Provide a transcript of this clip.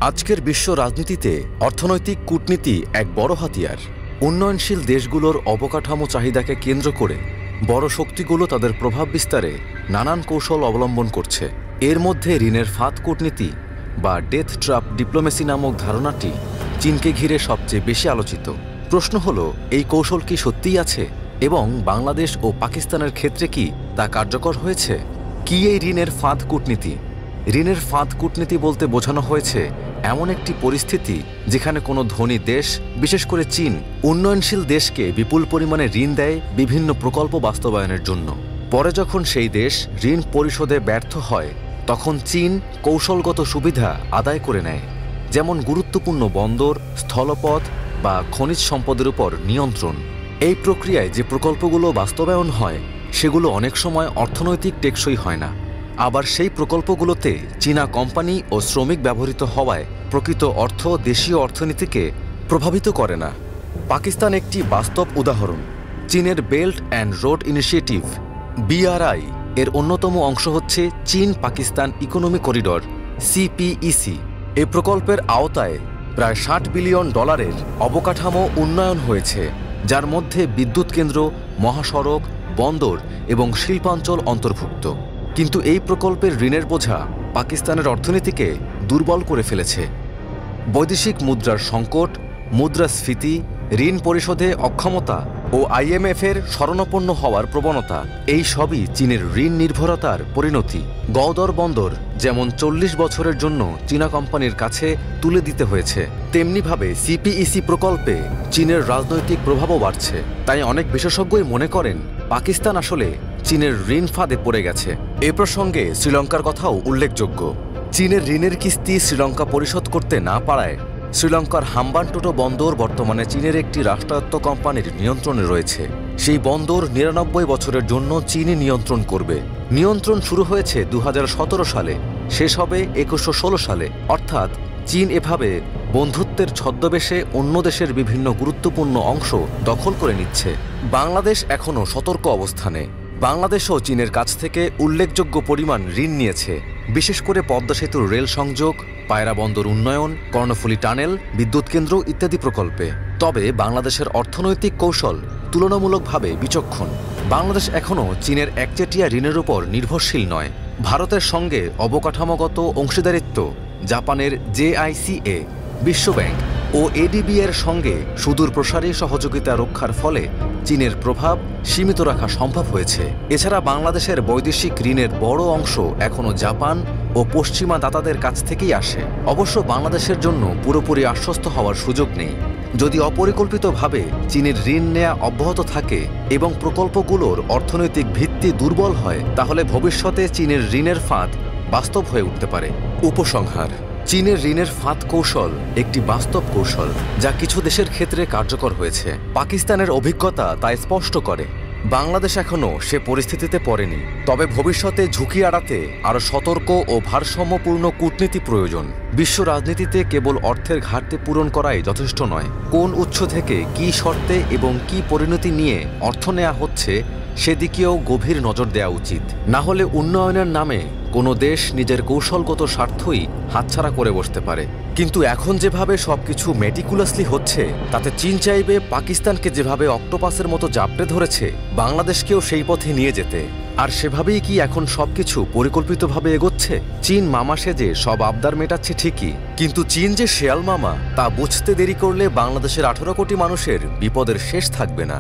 আজকের বিশ্ব রাজনীতিতে অর্থনৈতিক কূটনীতি এক বড় হাতিয়ার। উন্নয়নশীল দেশগুলোর অবকাঠামো চাহিদাকে কেন্দ্র করে বড় শক্তিগুলো তাদের প্রভাব বিস্তারে নানান কৌশল অবলম্বন করছে। এর মধ্যে ঋণের ফাঁদ কূটনীতি বা ডেথ ট্র্যাপ ডিপ্লোমেসি নামক ধারণাটি চীনকে ঘিরে সবচেয়ে বেশি আলোচিত। প্রশ্ন হলো, এই কৌশল কি সত্যিই আছে এবং বাংলাদেশ ও পাকিস্তানের ক্ষেত্রে কি তা কার্যকর হয়েছে? কি এই ঋণের ফাঁদ কূটনীতি? ঋণের ফাঁদ কূটনীতি বলতে বোঝানো হয়েছে এমন একটি পরিস্থিতি যেখানে কোনো ধনী দেশ, বিশেষ করে চীন, উন্নয়নশীল দেশকে বিপুল পরিমাণে ঋণ দেয় বিভিন্ন প্রকল্প বাস্তবায়নের জন্য। পরে যখন সেই দেশ ঋণ পরিশোধে ব্যর্থ হয় তখন চীন কৌশলগত সুবিধা আদায় করে নেয়, যেমন গুরুত্বপূর্ণ বন্দর, স্থলপথ বা খনিজ সম্পদের উপর নিয়ন্ত্রণ। এই প্রক্রিয়ায় যে প্রকল্পগুলো বাস্তবায়ন হয় সেগুলো অনেক সময় অর্থনৈতিক টেকসই হয় না। আবার সেই প্রকল্পগুলোতে চীনা কোম্পানি ও শ্রমিক ব্যবহৃত হওয়ায় প্রকৃত অর্থ দেশীয় অর্থনীতিকে প্রভাবিত করে না। পাকিস্তান একটি বাস্তব উদাহরণ। চীনের belt and road initiative BRI এর অন্যতম অংশ হচ্ছে চীন পাকিস্তান ইকোনমি করিডর CPEC। এই প্রকল্পের আওতায় প্রায় $60 বিলিয়ন অবকাঠামো উন্নয়ন হয়েছে, যার মধ্যে বিদ্যুৎ কেন্দ্র, মহাসড়ক, বন্দর এবং শিল্পাঞ্চল অন্তর্ভুক্ত। কিন্তু এই প্রকল্পের ঋণের বোঝা পাকিস্তানের অর্থনীতিকে দুর্বল করে ফেলেছে। বৈদেশিক মুদ্রার সংকট, মুদ্রাস্ফীতি, ঋণ পরিশোধে অক্ষমতা ও IMF এর শরণাপন্ন হওয়ার প্রবণতা, এই সবই চীনের ঋণ নির্ভরতার পরিণতি। গওদর বন্দর যেমন 40 বছরের জন্য চীনা কোম্পানির কাছে তুলে দিতে হয়েছে, তেমনিভাবে CPEC প্রকল্পে চীনের রাজনৈতিক প্রভাবও বাড়ছে। তাই অনেক বিশেষজ্ঞই মনে করেন পাকিস্তান আসলে চীনের ঋণ ফাঁদে পড়ে গেছে। এ প্রসঙ্গে শ্রীলঙ্কার কথাও উল্লেখযোগ্য। চীনের ঋণের কিস্তি শ্রীলঙ্কা পরিশোধ করতে না পারায় শ্রীলঙ্কার হাম্বানটোটো বন্দর বর্তমানে চীনের একটি রাষ্ট্রায়ত্ত কোম্পানির নিয়ন্ত্রণে রয়েছে। সেই বন্দর 99 বছরের জন্য চীনই নিয়ন্ত্রণ করবে। নিয়ন্ত্রণ শুরু হয়েছে 2017 সালে, শেষ হবে 2116 সালে। অর্থাৎ চীন এভাবে বন্ধুত্বের ছদ্মবেশে অন্য দেশের বিভিন্ন গুরুত্বপূর্ণ অংশ দখল করে নিচ্ছে। বাংলাদেশ এখনও সতর্ক অবস্থানে। বাংলাদেশও চীনের কাছ থেকে উল্লেখযোগ্য পরিমাণ ঋণ নিয়েছে, বিশেষ করে পদ্মা সেতুর রেল সংযোগ, পায়রা বন্দর উন্নয়ন, কর্ণফুলী টানেল, বিদ্যুৎ কেন্দ্র ইত্যাদি প্রকল্পে। তবে বাংলাদেশের অর্থনৈতিক কৌশল তুলনামূলকভাবে বিচক্ষণ। বাংলাদেশ এখনও চীনের একচেটিয়া ঋণের উপর নির্ভরশীল নয়। ভারতের সঙ্গে অবকাঠামোগত অংশীদারিত্ব, জাপানের JICA, বিশ্বব্যাংক ও ADB এর সঙ্গে সুদূর প্রসারী সহযোগিতা রক্ষার ফলে চীনের প্রভাব সীমিত রাখা সম্ভব হয়েছে। এছাড়া বাংলাদেশের বৈদেশিক ঋণের বড় অংশ এখনও জাপান ও পশ্চিমা দাতাদের কাছ থেকেই আসে। অবশ্য বাংলাদেশের জন্য পুরোপুরি আশ্বস্ত হওয়ার সুযোগ নেই। যদি অপরিকল্পিতভাবে চীনের ঋণ নেওয়া অব্যাহত থাকে এবং প্রকল্পগুলোর অর্থনৈতিক ভিত্তি দুর্বল হয়, তাহলে ভবিষ্যতে চীনের ঋণের ফাঁদ বাস্তব হয়ে উঠতে পারে। উপসংহার: চীনের ঋণের ফাঁদ কৌশল একটি বাস্তব কৌশল যা কিছু দেশের ক্ষেত্রে কার্যকর হয়েছে। পাকিস্তানের অভিজ্ঞতা তা স্পষ্ট করে। বাংলাদেশ এখনও সে পরিস্থিতিতে পড়েনি। তবে ভবিষ্যতে ঝুঁকি এড়াতে আরও সতর্ক ও ভারসাম্যপূর্ণ কূটনীতি প্রয়োজন। বিশ্ব রাজনীতিতে কেবল অর্থের ঘাটতি পূরণ করাই যথেষ্ট নয়। কোন উৎস থেকে কী শর্তে এবং কী পরিণতি নিয়ে অর্থ নেওয়া হচ্ছে সেদিকেও গভীর নজর দেওয়া উচিত। না হলে উন্নয়নের নামে কোনো দেশ নিজের কৌশলগত স্বার্থই হাতছাড়া করে বসতে পারে। কিন্তু এখন যেভাবে সবকিছু মেটিকুলাসলি হচ্ছে, তাতে চীন চাইবে পাকিস্তানকে যেভাবে অক্টোপাসের মতো জাপটে ধরেছে, বাংলাদেশকেও সেই পথে নিয়ে যেতে। আর সেভাবেই কি এখন সবকিছু পরিকল্পিতভাবে এগোচ্ছে? চীন মামা সেজে সব আবদার মেটাচ্ছে ঠিকই, কিন্তু চীন যে শেয়াল মামা তা বুঝতে দেরি করলে বাংলাদেশের 18 কোটি মানুষের বিপদের শেষ থাকবে না।